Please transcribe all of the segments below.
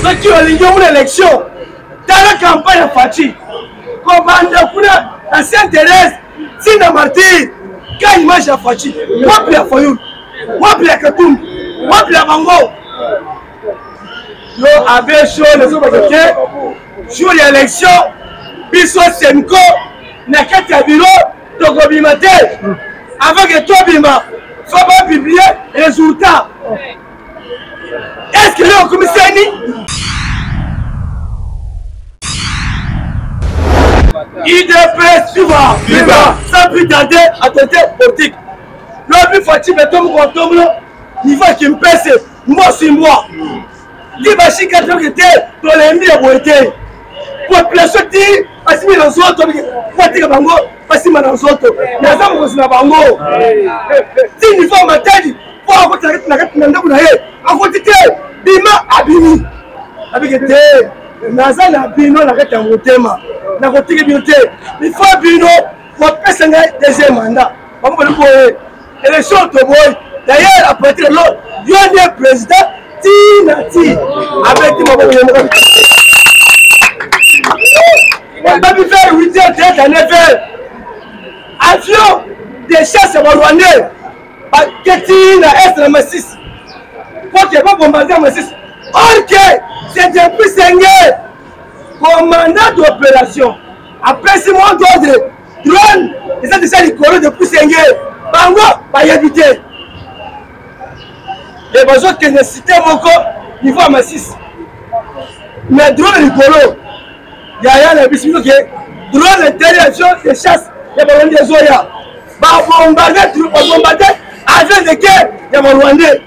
ceux qui ont ligné une élection dans la campagne de Fachi. Commandant la Sainte-Thérèse, Sina Martyr, quand il mange à Fachi, moi puis à Fayoul, moi puis à Katoum, moi puis à Bango. Nous avons chaud les autres sur l'élection, Bisso Senko, Nakata Biro, Togobimate, avec Tobima, il faut pas publier les résultats. Est-ce que là, au commissaire IDPS, viva, sans plus tarder, à côté politique. Le plus fatigué, mais comme on tombe, il faut qu'il me pèse, moi c'est moi. Il va chier quand on était dans les milliers de beauté. Population dit, parce que les autres, pour dire Bango, parce que les autres, les hommes sont Bango. Si il faut m'attendre, pour avoir la côté, Bima Abimi. Avec été, Naza na Bino, la rete en motema. Na côté beauté. Il faut Bino, pour passer un deuxième mandat. On va le voir. Élection de boy. D'ailleurs, à partir de là, il y a un président. Tinati avec des moments on va faire 8h30 à 9h. Avion des chasses à Rwandais. Tina est la Massis. Pour qu'il n'y ait pas bombardé à Massis. Ok, c'est depuis 5 heures. Commandant d'opération. Après 6 mois d'ordre, drone, ils ont déjà les colons depuis 5 heures. Bango, pas y habiter. Les besoins que j'ai cités mon corps, niveau à Massis. Mais drone rigolo. Il y a un biscuit qui est drone d'intervention de chasse, il y a des Zoya. Bombarder avec des guerres, il y a mon Rwandais.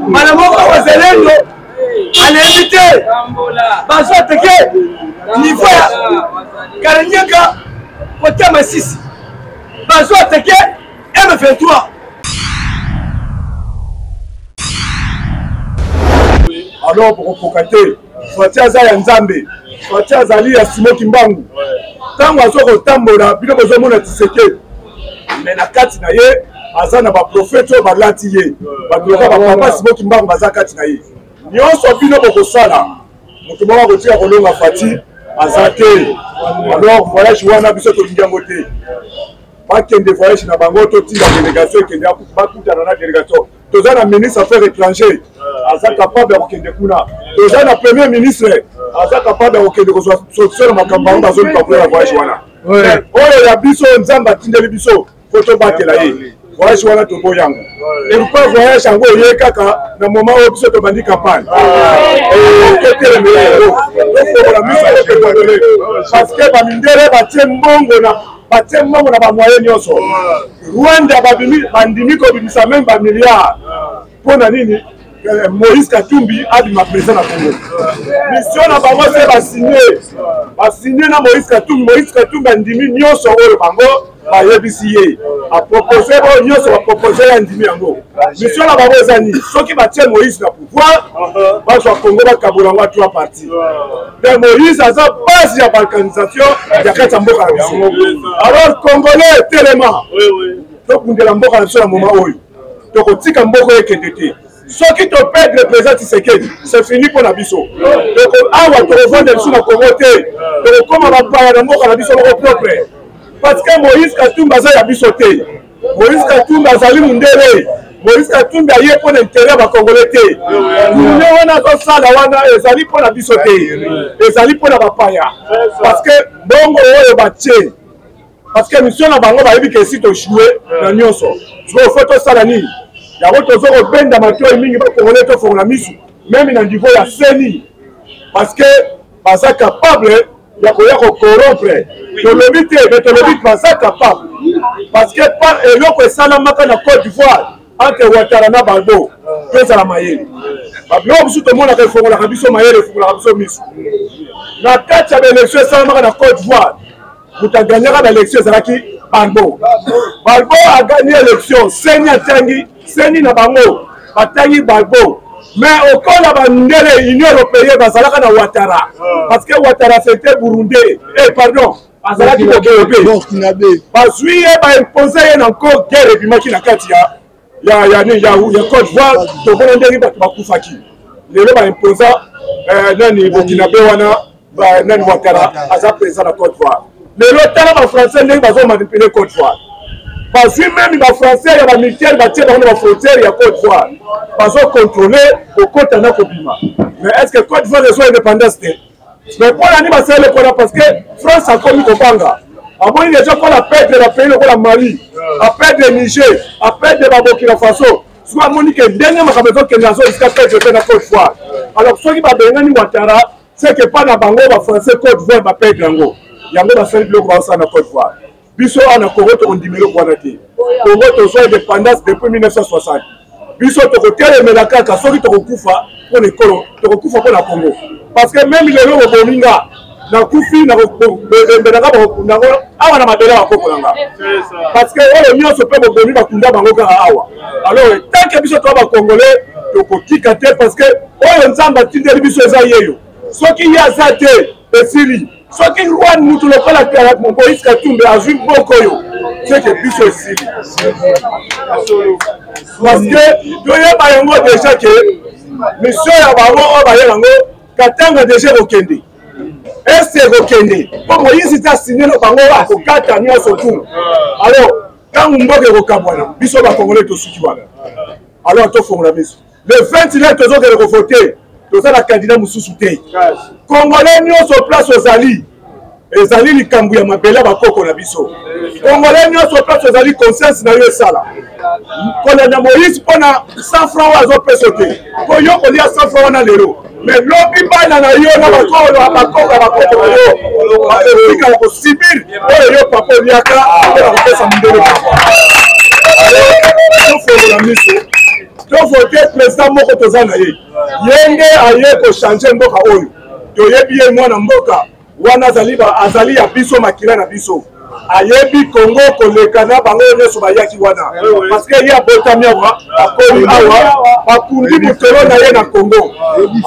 Madame Wazalendo, à l'invité, Bazo Teke, niveau Karanyaka, côté Massis. Bazo Teke, M23. Alors pour Kokate, Fatia Zaya Nzambe, Fatia Zali ya Simo Kimbangu. Tango azoko tambola, bino bozomona Tshisekedi. Mais na kati na ye, azana ba prophète ba lati ye. Ba biloka ba papa Simo Kimbangu baza kati na ye. Nyonso bino bokosala. Moto moko kotia kolonga Fati azate. Alors voyage wana biso to lingango te. Pas qu'il y ait des voyages dans Bango, tout la délégation qui est pas tout dans la délégation. Tous les ministres affaires étrangères, ils capable de faire des coups. Tous les premiers ministres, ils capable de faire des choses dans ma campagne dans une campagne de voyage. Oh, il y a biso, nzamba, tindeli biso, photo battre là. Voyage wana to boyang. Et pourquoi voyage en gros, il y a kaka dans moment où biso to bandi campagne. Côté le meilleur. Parce que bamindere batie mbongo na Batemmo na ba moyen nyonso. Rwanda bandimi ko bimisa même ba milliards. Pona nini Moïse Katumbi abima président na Congo. Mission na bango c'est ba signer na Moïse Katumbi bandimi nyonso oyo bango ba yebisiye. A proposer bo nyonso ba proposer ya ndimi yango. Mission na bango ezani soki ba tie Moïse na pouvoir, ba so Congo ba kabula ngwa trois parties. Mais Moïse a sa base ya balkanisation ya kati mboka na biso. Alors Congolais tellement. Oui. Donc on de la mboka na biso na moment oyo. Donc tika mboka ekendete. Ceux qui te perdent le président Tshisekedi, c'est fini pour la biso. Donc, awa te revendre sur la Congolais. Donc, comme on va parler de mboka na biso propre. Parce que Moïse Katumbi aza ya biso te. Moïse Katumbi azali mundele. Moïse Katumbi aye pour l'intérêt ba Congolais te. Nous wana ko sala wana ezali pour la biso te. Ezali pour la bapaya. Parce que bongo oyo batie. Parce que mission na bango ba yebi ke si to jouer na nyonso. Je photo sala ni. Il y a d'autres gens qui ont des matériaux qui ont la mise, même dans le niveau de la CENI. Parce que, ils sont capables de corrompre. Le but est capable. Parce que, par exemple, ça n'a pas de Côte d'Ivoire, entre Ouattara et Balbo, c'est la maille. Bablo, tout le monde a fait la rabisso maille et la rabisso mise. La tête de l'élection, ça n'a pas de Côte d'Ivoire. Vous avez gagné l'élection, c'est qui Balbo. Balbo a gagné l'élection, Seni na bango batangi Balbo mais au cas la bandele Union européenne bazalaka na Ouattara parce que Ouattara c'était Burundi azalaki kokebe bazwi ye baimpose ye na encore guerre ebimaki na kati ya Côte d'Ivoire tokona ndenge bato bakufaki lelo baimposa nani Burkinabe wana nani Ouattara aza président na Côte d'Ivoire lelo tala bafrançais ndenge bazomanipule Côte d'Ivoire bazwi meme bafrançais ya bamilitaire batie bango na bafrontière ya Côte d'Ivoire bazocontrôle kokota na kobima mais est ce que Côte d'Ivoire ezwa indépendance te mais pour l'année basale le parce que France a commis Kobanga a moni déjà qu'on a perdre la pays le Mali a perdre Niger a perdre Burkina Faso soit moni que dernier makabezo que nazo jusqu'à perdre na Côte d'Ivoire alors ceux qui va benga ni Ouattara c'est que pas na bango ba français Côte d'Ivoire ba perdre yango yango ba sel bloc ba sa na Côte d'Ivoire biso ana Congo to ndimelo kwa nati Congo to soit indépendance depuis 1960 biso to ko telemela kaka soki to kokufa pour les colons to kokufa pour la Congo parce que même les gens bominga na kufi na bendaka na awa na madela bakokolanga parce que oyo nyonso pe bomi bakunda bango kaka awa alors tant que biso to ba congolais to kotika te parce que oyo nzamba tindeli biso eza yeyo soki ya zate esili soki roi mutu lokola kala Moïse Katumbi azwi boko yo c'est que biso esili parce que toyeba yango déjà que mission ya bango oyo bayelango katanga déjà kokende est-ce kokende po Moïse ta signé no bango akokata nyonso tout alors tangu mboke kokabwana biso ba congolais to suki wana alors to fongola biso le 29 tozokele ko voter tozala candidat mususu te congolais nyonso place ozali ezali likambo ya mabele bakoko na biso congolais nyonso place ozali conscience na yo esala kolanda Moïse pona 100 francs azopesa te po yo kolia 100 francs wana lelo mais lobi bana na yo na bakolo bakoko bakoko yo batika ko sibir oyo yo papa liaka na kopesa mindelo to la miso to voter président moko tozana ye yenge aye ko changer mboka oyo to yebi ye mwana mboka wana azali ya biso makila na biso ayebi Congo koleka na bango nyonso bayaki wana parce que ya botami awa akoli awa bakundi mutelo na ye na Congo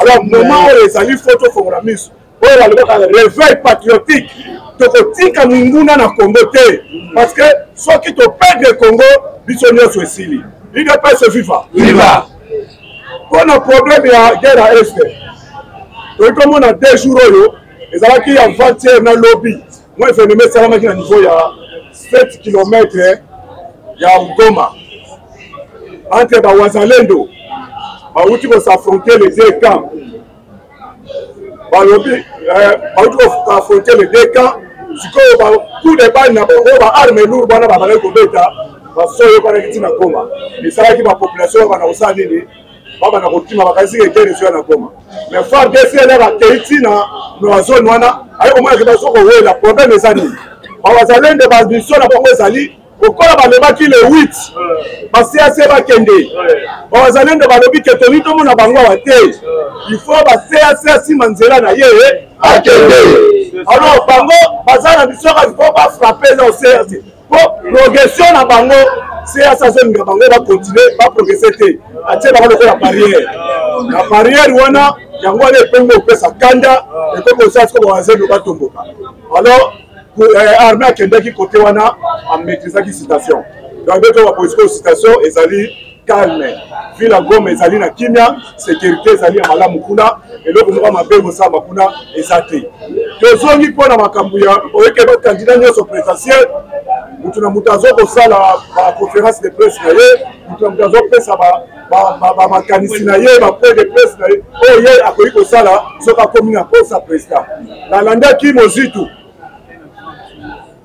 alors moment oyo ezali photo fongola miso oyo balobaka réveil patriotique tokotika minguna na Congo te parce que soki toperdre Congo biso nyonso esili l'UDPS viva mpona problème ya guerre à est toikomona 2 jours oyo ezalaki avant-hier na lobby moi phénomène esalamaki na niveau ya 7 km ya Goma entre bawazalendo bauti kosaffronter les deux camps balobi bauti koaffronter les deux camps sikoyo bacoup de balle na bango baarme lourde wana babali kobeta basoyo banaki ntina Goma esalaki bapopulation bana kosala nini babana kotima bakanisi kekele ezoya na Goma mais FARDC elaka kei ntina na zone wana ayi komonaki bazokowela problème eza nini bawazalende bamission na bango ezali okola balobaki le 8 basiase bakende bawazalende balobi ke toni tomona bango awa te il faut basiase asima nzela na ye akende alors bango baza na biso kasi po bafrappe na oserce po progression na bango siase azolinga bango bacontinue baprogresse te atie bango lokola barrière na barrière wana yango wana epengo opesa kanda ekoki osala siko bawazalendo batomboka alors armée akendaki côté wana amaîtrisaki situation donc beto baposiko situation ezali calme ville ya Goma ezali na kimia sécurité ezali ya malamu kuna eloko moko mabe kosamba kuna eza te tozongi mpona makambo ya oyeke bakandidat nyonso présidentiel mutu na mutu azokosala baconférence de presse na ye mutu na mutu azopesa bamakanisi na ye bapoint de presse na ye oyo ye akoki kosala soki akomi na poste ya président nalandaki mozitu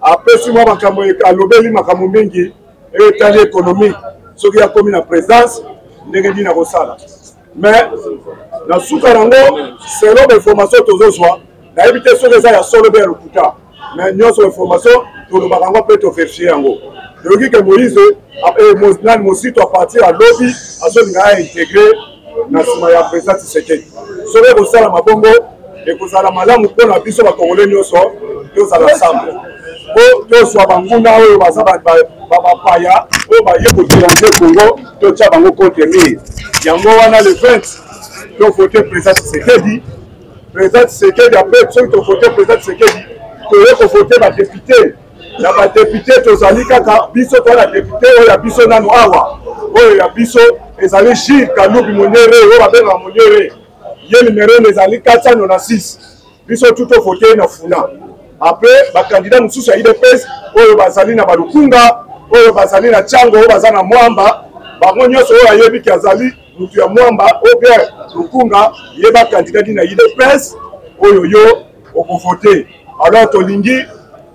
apesi mwa makambo alobeli makambo mingi etali économique soki akomi na présidence ndenge nini akosala mais na suka nango selo bainformation tozozwa nayebi te soki eza ya solo be ya lokuta mais nyonso information tolobaka yango mpe toverifie yango toyoki ke Moïse nani mosito apartir ya lobi azolinga aintegre na nsima ya président Tshisekedi soki ekosala mabongo ekozala malamu mpona biso bakongole nyonso tozala ensemble po tozwa banguna oyo baza bapaya oyo baye kodirige Congo totya bango contre mire yango wana le 20 tovote président Tshisekedi apres soki tovote président Tshisekedi toye kovote badepute na badepute tozali kaka biso to na depute oyo ya biso nanu awa oyo ya biso ezali Gilles Kaloubi Munyere oyo babengaka Munyere ye numéro ezali 496 biso tout tovote na funa après bakandidat mosusu ya UDPS oyo bazali na balukunga oyo bazali na Tchango oyo baza na Mwamba bango nyonso oyo ayebiki azali mutu ya Mwamba oyo bien lukunga ye bakandidat na UDPS oyo yo okovote. Alors tolingi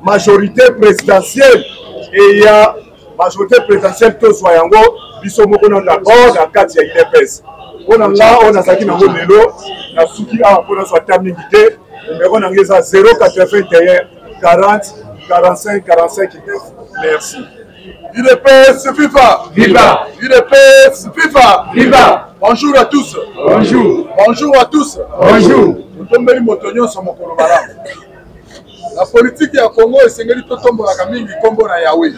majorité présidentielle et ya majorité présidentielle tozwa yango biso moko na d'accord na kati ya UDPS mpona nga oyo nazalaki nango lelo nasuki awa mpona zwa ta mingi te numéro nango eza 081 40 45 45 9. Merci. UDPS FIFA. Viva. UDPS FIFA. Viva. Bonjour à tous. Bonjour. Bonjour à tous. Bonjour. Tombeli moto nyonso mokolo malamu. La politique ya Congo esengeli totombolaka mingi kombo na Yahweh.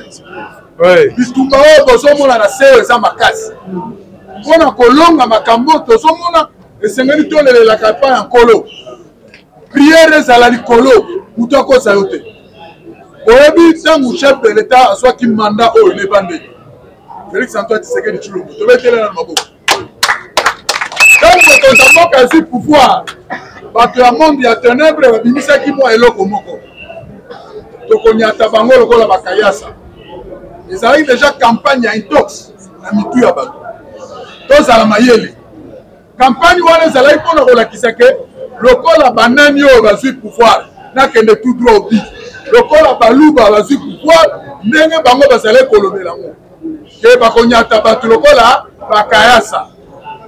Oui. Bitumba oyo tozomona na seo eza makasi. Mpona kolonga makambo tozomona esengeli tolelelaka epai ya nkolo. Priere ezala likolo moto akosa yo te. Oyebi ntango chef de l'État azwaki mandat oyo nebandeli Félix Antoine Tshisekedi Tshilombo tobetelela na maboko. Ntango mokonzi ya mboka azwi pouvoir bato ya monde ya ténèbre babimisaki mwa eloko moko tokonyata bango lokola bakayasa. Ezalaki déjà campagne ya intox na mitu ya bato tozala mayele. Campagne wana ezalaki mpona kolakisa ke lokola banani oyo bazwi pouvoir nakende tout droit au but lokola baluba bazwi pouvoir ndenge bango bazali kolobela ngo ke bakonyata bato lokola bakayasa.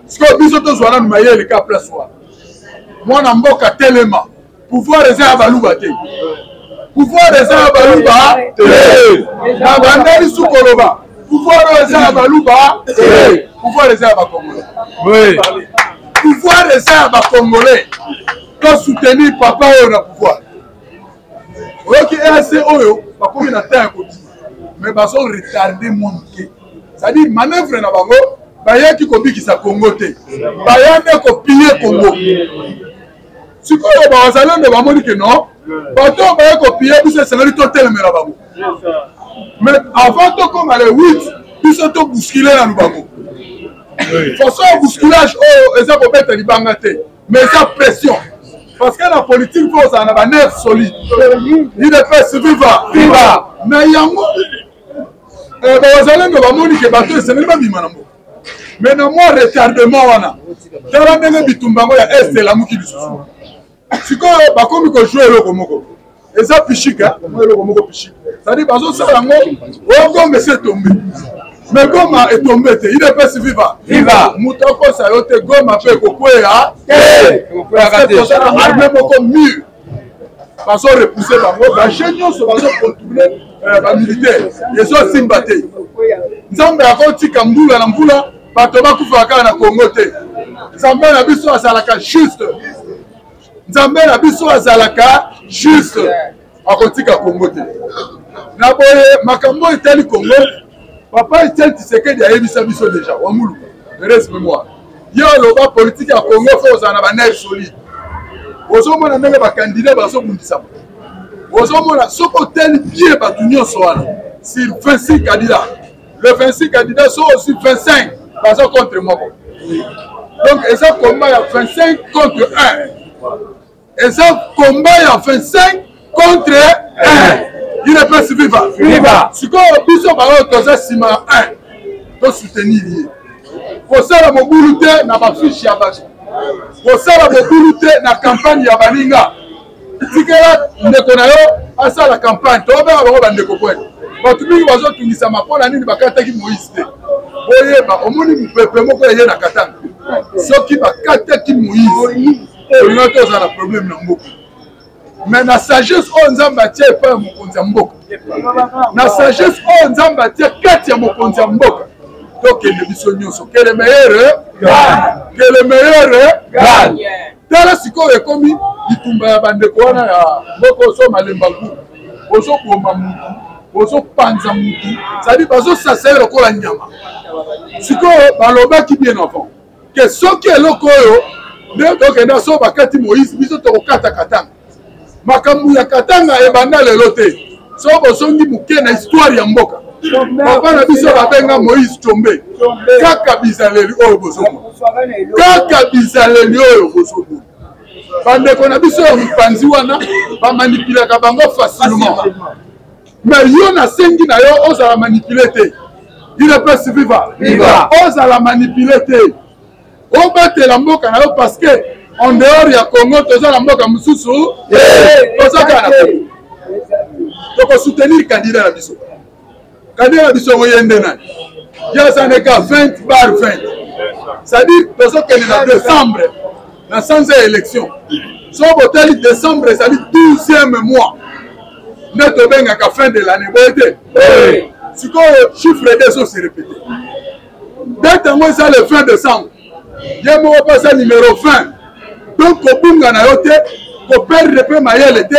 Siko biso tozwa nanu mayele ka place wana mwana mboka telema pouvoir eza ya baluba te. Pouvoir eza ya baluba te. Na bandeli sukoloba pouvoir eza ya baluba te. Pouvoir eza ya bakongolais. Oui. Pouvoir eza ya bakongolais. To soutenir papa oyo na pouvoir. Oyoki EAC oyo bakomi na temps ya kotima mais bazo retarder mwa moke. C'est-à-dire manœuvre na bango bayaki kobikisa Congo te. Bayande kopiller Congo. Sikoyo bazalendo bamoni ke non bato bayaki kopiller biso esengeli totelemela bango. Mais avant tokoma le 8 biso to bousculer na lubango. Façon bousculage oyo eza kobeta libanga te mais eza pression. Parce que la politique il faut en avoir nerf solide. Il est fait viva. Viva. Mais yango bazalendo bamoni ke bato esengeli babima na mboka. Mais na mwa retardement wana tala ndenge bitumba ngo ya est elamuki lisusu. Sikoyo bakomi kojouer eloko moko eza pichika mo eloko moko pichika. C'est-à-dire bazosala yango oyo Goma ese tombe mais Goma etombe te. Il est fait viva. Viva. Moto akosa yo te Goma mpe kokwea armée moko mur bazo repousser bango baje nyonso bazo contourner bamilitaire ezosimba te. Nzambe akotika mbula na mbula bato bakufaka kaka na Congo te. Nzambe na biso azalaka juste. Nzambe na biso azalaka juste akotika Congo te. Na boye makambo etali Congo papa Etienne Tshisekedi ayebisa biso déjà wamuluka reste mémoire yo loba politique ya Congo faut ozala na banerf solide. Ozomona ndenge bakandidat bazobundisa ozomona soko teli bien bato nyonso wana sur 26 candidats le 26 candidats sont aussi 25 baza contre moko. Donc eza combat ya 25 contre 1 eza combat ya 25 contre 1. Il est pas viva. Viva. Sikoyo biso bayo toza sima 1 to soutenir ye. Kosala mobulu te na bafiche ya bato. Kosala mobulu te na campagne ya baninga. Tikela ndeko na yo asala campagne to ba bango bandeko kweli. Bato mingi bazotungisa mapona nini bakataki Moïse te. Oyeba omoni mupepe moko ye na katanga. Soki bakataki Moïse. Olinga toza na problème na mboka. Mais na sagesse oyo Nzambe atie epai ya mokonzi ya mboka na sagesse oyo Nzambe atie kati ya mokonzi ya mboka tokende biso nyonso que le meilleur gagne. Tala sikoyo ekomi bitumba ya bandeko wana ya mboka ozo malemba ngu ozoboma mutu ozopanza mutu c'est-à-dire bazosasa ye lokola nyama. Sikoyo balobaki bien avant ke soki eloko oyo nde tokende so bakati Moïse biso tokokata katanga makambu ya katanga ebanda lelo te so bosongi muke na histoire ya mboka papa na biso babenga Moïse Chombe kaka bizaleli oyo bozomona kaka bizaleli oyo bozomona bandeko na biso ya mipanzi wana bamanipulaka bango facilement mais yo nasengi na yo ozala manipule te il est pas vivant ozala manipule te obatela mboka na yo parce que en dehors ya Congo tozala mboka mosusu tozakana tokosoutenir candidat na biso oyende nani ya n'est qu'à 20 bar 20 c'est-à-dire tozokende na décembre na sans élection so botali décembre c'est-à-dire 12e mois nde tobengaka fin de l'année boye te sikoyo chiffre de so se répété date yango eza le 20 décembre ye moko pasa numéro 20 donc kobunga na yo te koperdre mpe mayele te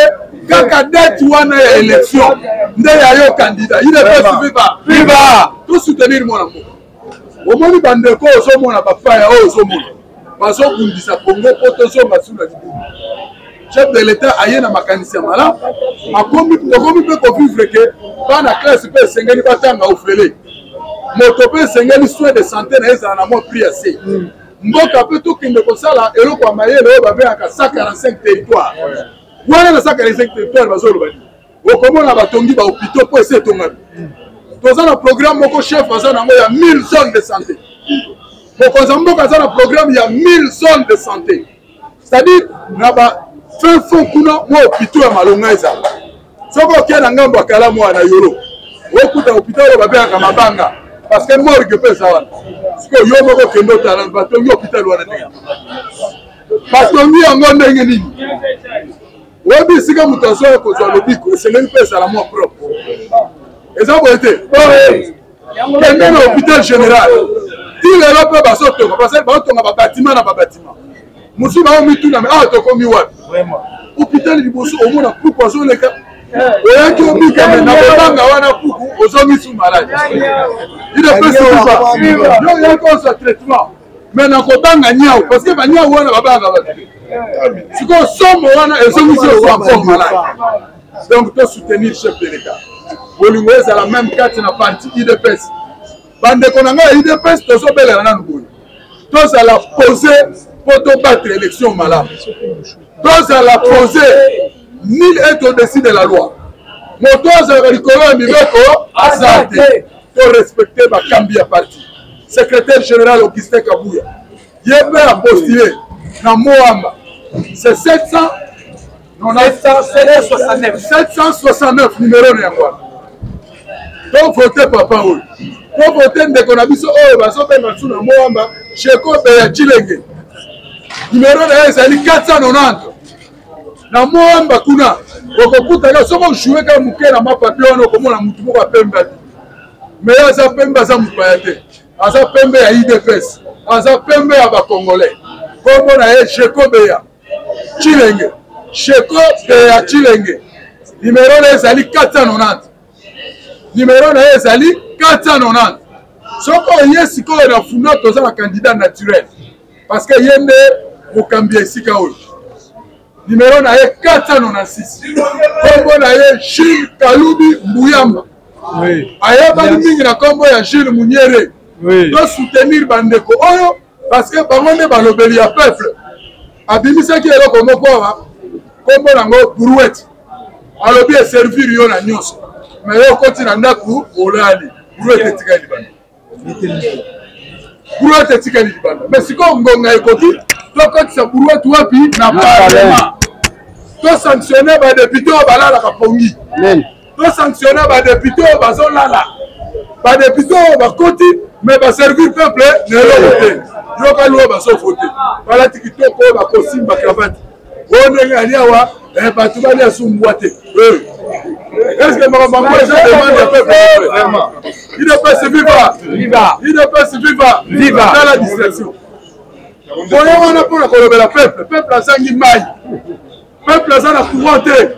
kaka date wana ya élection nde ya yo candidat il est pas viva tout soutenir mwana mboka omoni bandeko ozomona bapaya oyo ozomona bazobundisa Congo po tozonga sula libumu chef de l'état aye na makanisi ya malamu tokomi mpe kovivre ke bana classe mpe esengeli batanga ofele moto mpe esengeli soin de santé na ezala na mwa prix ya se mboka mpe tokende kosala eloko ya mayele oyo babengaka 145 territoire wana na 145 territoire bazoloba nini okomona batongi bahopitau mpo ese etongami toza na programme moko chef aza nango ya 1000 zones de santé mokonzi ya mboka aza na programme ya 1000 zones de santé c'est-à-dire na fin fond kuna mwa hopitau ya malonga ezala soki okei na ngambo ya kalamu wana yolo okuta hopitau oyo babengaka mabanga parce que morgue mpe eza wana sikoyo yo moko okende otala batongi hopitau wana ndenge batongi yango ndenge nini oyebi esika moto azoya kozwa lobiko esengeli mpe ezala mwa propre eza boye te kende na hôpital général ti lelo mpe bazotonga parce baotonga babatima na babatima mosusu baomituna me awa tokomi wapi hôpital liboso omona puku azoleka oyaki omikame na kobanga wana puku ozongisu maladi ide mpe sikipa yo oyaki ozwa traitement me na kobanga nyau parce que banyau wana babanga bato sikoyo somo wana ezongisi ozwa encore malade donc to soutenir chef de l'état bolingo ezala même kati na parti idps bandeko na ngai ya idps tozobelela nanu boye tozala pose mpo tobatre élection malamu tozala pose nul est au-dessus de la loi moto azalaka likolo ya mibeko aza te to respecte bakambi ya parti secrétaire général Augustin Kabuya ye mpe apostule na Moamba c'est 769 numéro na yango wana to vote papa oyo to vote ndeko na biso oyo bazobenga nsu na Moamba Shekobe ya Chilenge numéro na ye ezali 490 na Moamba kuna okokutana soki ojoue kaka moke na mapapie wana okomona mutu moko apembe ati me ye aza pembe aza mopaya te aza pembe ya idps aza pembe ya bakongolais kombo na ye Shekobeya Chilenge Shekobeya Chilenge numéro na ye ezali 490 numéro na ye ezali 490 soki oye sikoyo na funda toza na candidat naturel parce que ye nde mokambi ya esika oyo numéro na ye 496 kombo na ye Jules Kalubi Mbuyamba ayebani mingi na kombo ya Jules Munyere to soutenir bandeko oyo parce que bango nde balobeli ya peuple abimisaki eloko moko awa kombo nango brouette alobi eservir yo na nyonso me yo okoti na ndako olali brouette etikali libanda brouette etikali libanda me sikoyo ngonga ekoki tokotisa brouette wapi na parlement to sanctionne badepute oyo balalaka pongi to sanctionne badepute oyo bazolala badepute oyo bakoti me baservir peuple na eloko te yokali oyo bazovote balati kitoko oyo bakosimba cravate oyo ndenge ali awa bato balia sumbwa te est-ce que makambo eza demande ya peuple il ne peut se vivre dans la distraction boye wana mpona kolobela peuple azangi mai peuple aza na courant te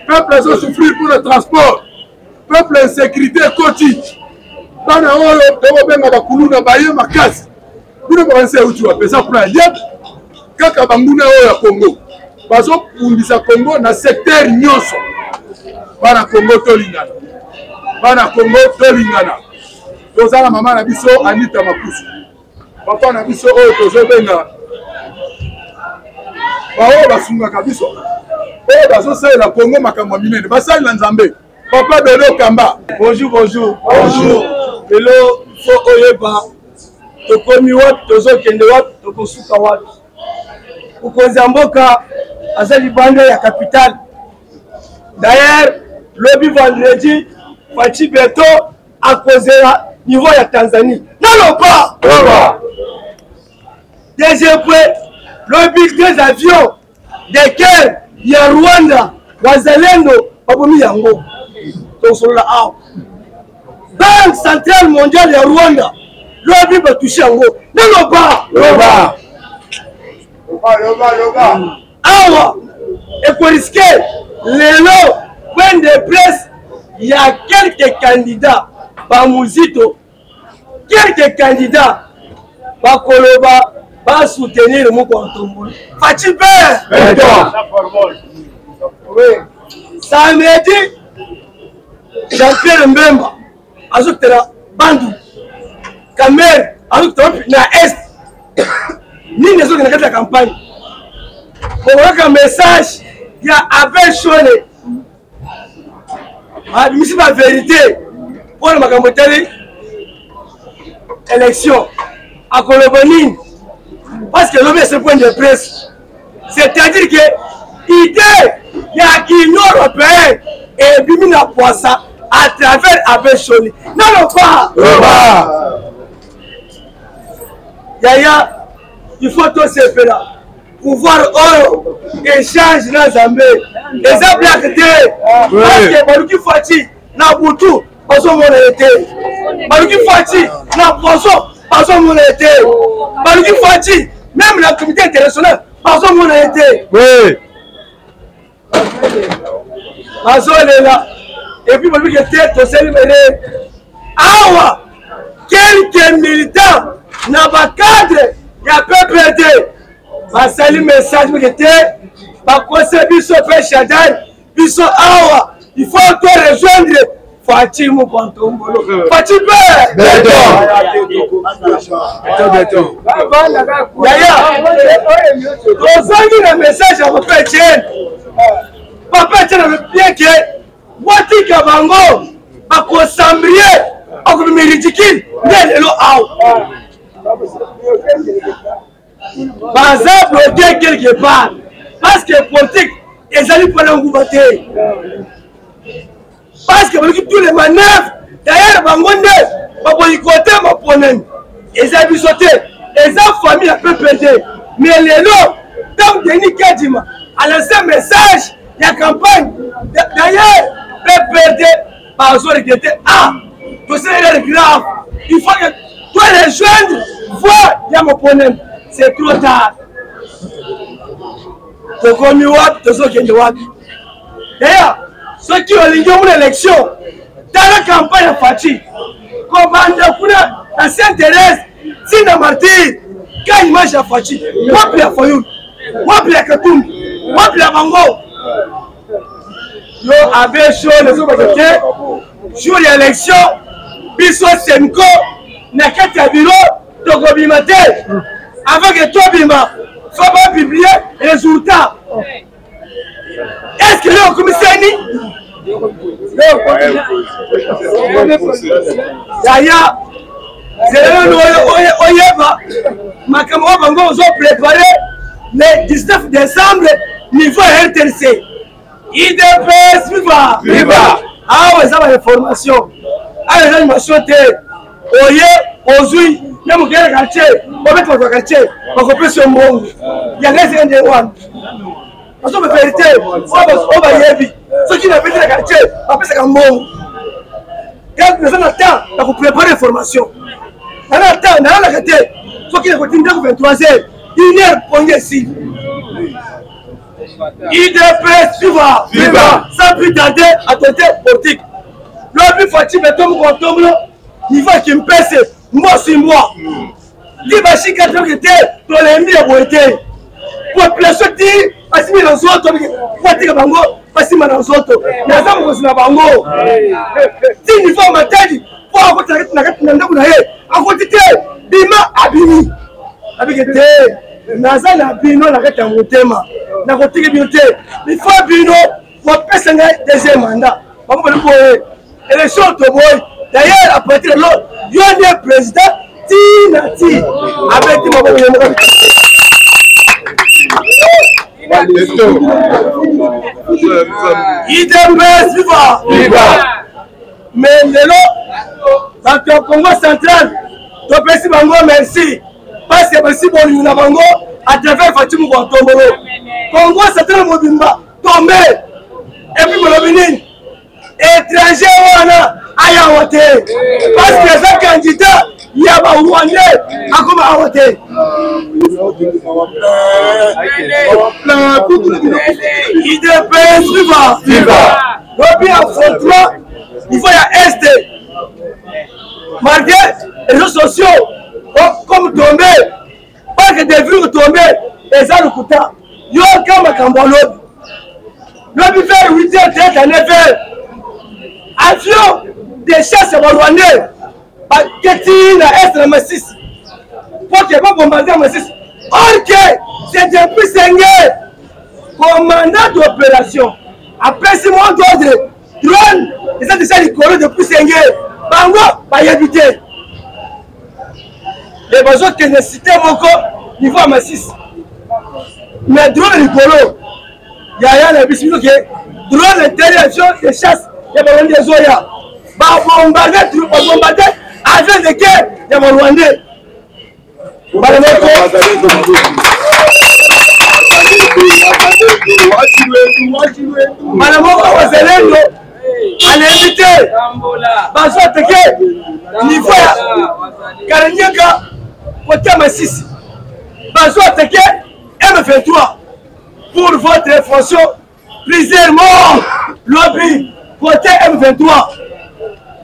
peuple azosouffrir pour le transport peuple insécurité ekoti bana oyo tokobenga bakuluna baye makasi bino bakanisi euti wape eza mpona yeb kaka banguna oyo ya Congo bazopundisa Congo na secteur nyonso. Bana Congo tolingana. Bana Congo tolingana. Tozala mama na biso Anita Makusu. Papa na biso oyo tozobenga. Bao basungaka biso. Oyo bazosalela Congo makambo minene. Basalela Nzambe. Papa Dodo Kamba. Bonjour, bonjour. Bonjour. Lelo fo oyeba. Tokomi wapi, tozokende wapi, tokosuka wapi. Ukonza mboka azali bande ya capitale. D'ailleurs, le vendredi, Fachi Beto a causé niveau ya Tanzanie. Non, pas. Deuxième point, le but des avions, desquels il y a Rwanda, Wazalendo, Babomi Yango. Donc, sur la A. Banque centrale mondiale de Rwanda, le but va toucher Yango. Non, pas. Awa, et pour risquer, les lots, point de presse, il y a quelques candidats, par Mouzito, quelques candidats, par Koloba, par soutenir le mot Kwantombolo. Fatibé! Oui. Samedi, Jean-Pierre Mbemba, Azoutera, Bandou, Kamer, Azoutera, na Est. Ni ne sont dans la campagne. Pour un message, il y a Abel Chone. C'est la vérité. Pour le Macamboteli, élection à Colobonine. Parce que l'homme est ce point de presse. C'est-à-dire que l'idée, il y a l'Union européenne et Bimina Poissa à travers Abel Chone. Non, pas. Yaya. Il faut tout se faire là. Pouvoir oro, échange dans Zambé. Les ablaqués, parce que Baluki Fati, na Boutou, pas son monnaie. Baluki Fati, na Poisson, pas son monnaie. Baluki Fati, même la communauté internationale, pas son monnaie. Oui. Bazo est là. Et puis Baluki était au célébré. Awa, quelques militants, n'a pas cadre. Il y a peu près basali message qui était par conseil biso fait Shaddai biso awa il faut te rejoindre Fachi Moukontombolo Fachi Beto Yaya tozangi na message à papa Etienne papa Etienne avait bien que watika bango bakosambrie akomi ridicule lelo awa Baza bloqué quelque part parce que politique ils allaient pas l'engouver parce que tous les manœuvres d'ailleurs bangonde va boycotter ma opponent ils allaient sauter les familles un peu perdues mais les lots donc Denis Kadima a lancé un message il y a campagne d'ailleurs peu perdu par zone qui était c'est grave il faut que toi les jeunes voir il y a mon opponent. C'est trop tard. D'ailleurs, ceux qui ont ligné une élection dans la campagne de Fachi, comme à Sainte-Thérèse, Sina Martyr, quand il marche à Fachi, moi plus à Foyoul, moi plus à Katoum, moi plus à Mango. Yo avait chaud les autres qui jour l'élection, Bisso Senko, Nakata Biro, Togobimate. Avec toi, Bima, il faut pas publier les résultats. Est-ce que le commissaire Yaya, ma camarade Bango ont préparé le 19 décembre niveau RTC. IDPS, viva! Viva! Ah, ouais, ça va l'information. Ah, les animations, oye, ozui. Même au quartier, on met votre quartier, on peut se monde. Il y a rien de one. Parce que la vérité, on va y aller. Ceux qui n'ont pas le quartier, on peut se faire un monde. Quand nous attendons, on peut préparer la formation. On attend, on a la quartier. Ceux qui n'ont pas le 23h, il y a un point ici. IDPS, viva! Sans plus tarder, à tenter politique. Le but Fachi Beto Moukontombolo, il va qu'il me pèse. Moi, c'est moi. Dit Bachi 4 ans que t'es dans les milliers pour être. Population dit, basimi na nzoto kwatika bango basima na nzoto naza mokozi na bango ti niveau matadi po akoti na kati na ndako na ye akoti te bima abimi abike te naza na bino na kati ya motema nakotiki bino te ifo bino bopesa ngai deuxième mandat bango bali boye élection toboyi d'ailleurs à partir de là yo nde président tina ti abeti maboko ya moko IDPS viva mais lelo bato ya Congo central topesi bango merci parce que basi bolingo na bango à travers Fatima Tombolo Congo central mobimba tombe et puis bolobi nini étranger wana aya wote parce que ça candidat ya ba Rwandais akoma awote IDPS viva lobi affrontement il faut ya est malgré les réseaux sociaux comme tomber parce que des vues tomber et ça le kuta yo kama kambo lobi vers 8h30 à 9h avion de chasse à Rwandais qui na est na Massis pour que pas bombarder Massis or que c'est depuis Senghor commandant d'opération après 6 mois d'ordre drone et ça déjà les colons depuis Senghor bango ba habiter les besoins que ne cité moko niveau à Massis mais drone les colons ya na bisino que drone intervention de chasse ya ba Rwandais zoya ba bombarder avec de guerre ya ba Rwandais Malamoko wazalendo anainvite bazo teke niveau ya Karanyaka côté Masisi bazo teke M23 pour votre information plusieurs morts lobby côté M23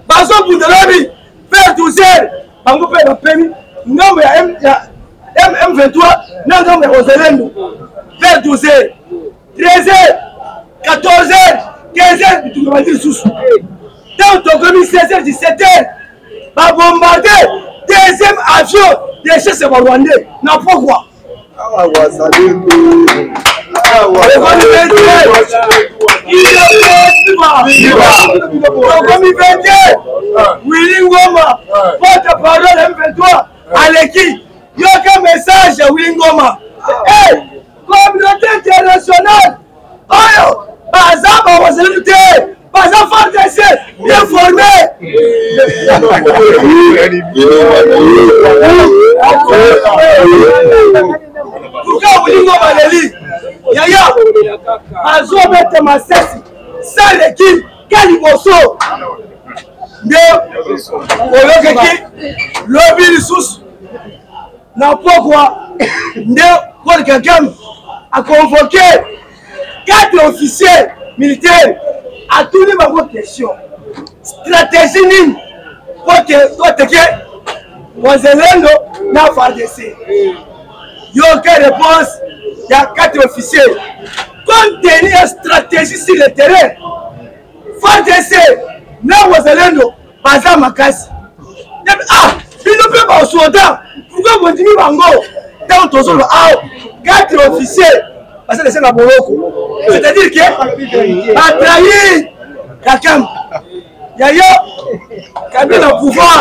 bazo pour de lobby vers 12h bango pe na pemi ngambo ya M23 na ngambo ya wazalendo vers 12h 13h 14h 15h tu vas dire sous tant que comme 16h 17h va bombarder deuxième avion de chez ces Rwandais na pourquoi Willy Ngoma porte-parole M23 Aleki yoka message ya Willy Ngoma communauté internationale oyo baza bawazalendo te baza FARDC bien formé pourquoi Willy Ngoma leli yaya azobeta masesi sans l'équipe kaliboso nde oyokeki lobi lisusu na pokwa nde Paul Kagame a convoqué 4 officiers militaires à tous les moments de question. Stratégie nini pour que wazalendo na FARDC. Yo quelle réponse? Il y a 4 officiers. Compte tenu la stratégie sur le terrain, FARDC na wazalendo baza makasi. Il ne peut pas au soldat. Pourquoi vous dites bango? Dans ton solo, 4 officiers, parce que c'est la Boloko. C'est-à-dire que a trahi Kagame. Yaya, Kabila au pouvoir,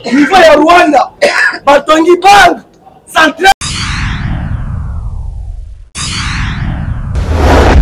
au niveau de Rwanda,